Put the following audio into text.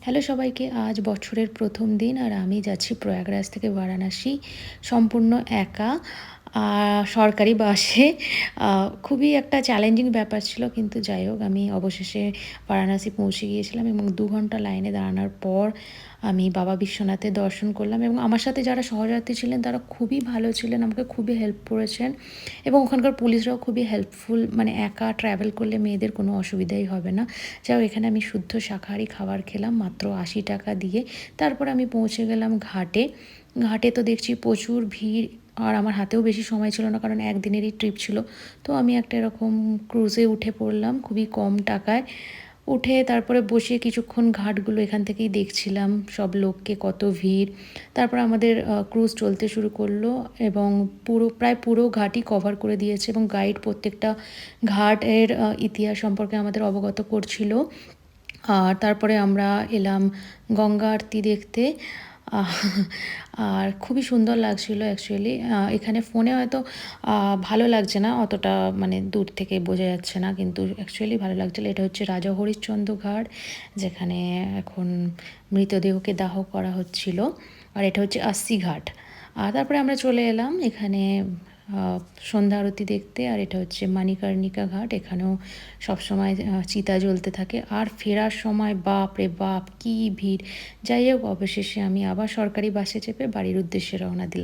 Hello সবাইকে, আজ বছরের প্রথম দিন আর আমি যাচ্ছি প্রয়াগরাজ থেকে বারাণসী সম্পূর্ণ একা সরকারি বাসে। খুবই একটা চ্যালেঞ্জিং ব্যাপার ছিল, কিন্তু যাই হোক আমি অবশেষে বারাণসী পৌঁছে গিয়েছিলাম এবং 2 ঘন্টা লাইনে দাঁড়ানোর পর আমি বাবা বিশ্বনাথের দর্শন করলাম। এবং আমার সাথে যারা সহযাত্রী ছিলেন তারা খুবই ভালো ছিলেন, আমাকে খুবই হেল্প করেছেন এবং ওখানকার পুলিশরাও খুবই হেল্পফুল। মানে একা ট্র্যাভেল করলে মেয়েদের কোনো অসুবিধাই হবে না। যাই হোক, এখানে আমি শুদ্ধ শাকাহারি খাবার খেলাম মাত্র 80 টাকা দিয়ে। তারপর আমি পৌঁছে গেলাম ঘাটে। ঘাটে তো দেখছি প্রচুর ভিড়, আর আমার হাতেও বেশি সময় ছিল না কারণ একদিনেরই ট্রিপ ছিল। তো আমি একটা এরকম ক্রুজে উঠে পড়লাম খুবই কম টাকায়। উঠে তারপরে বসে কিছুক্ষণ ঘাটগুলো এখান থেকেই দেখছিলাম, সব লোককে কত ভিড়। তারপর আমাদের ক্রুজ চলতে শুরু করলো এবং প্রায় পুরো ঘাটই কভার করে দিয়েছে এবং গাইড প্রত্যেকটা ঘাটের ইতিহাস সম্পর্কে আমাদের অবগত করছিল। আর তারপরে আমরা এলাম গঙ্গা আরতি দেখতে। আহ, আর খুবই সুন্দর লাগছিল অ্যাকচুয়ালি। এখানে ফোনে হয়তো ভালো লাগছে না অতটা, মানে দূর থেকে বোঝা যাচ্ছে না, কিন্তু অ্যাকচুয়ালি ভালো লাগছিলো। এটা হচ্ছে রাজা হরিশ্চন্দ্র ঘাট, যেখানে এখন মৃতদেহকে দাহ করা হচ্ছিল। আর এটা হচ্ছে আস্সি ঘাট। আর তারপরে আমরা চলে এলাম এখানে সন্ধ্যা আরতি দেখতে। আর এটা হচ্ছে মানিকর্ণিকা ঘাট, এখানেও সবসময় চিতা জ্বলতে থাকে। আর ফেরার সময় বাপ রে বাপ কী ভিড়! যাই হোক, অবশেষে আমি আবার সরকারি বাসে চেপে বাড়ির উদ্দেশ্যে রওনা দিলাম।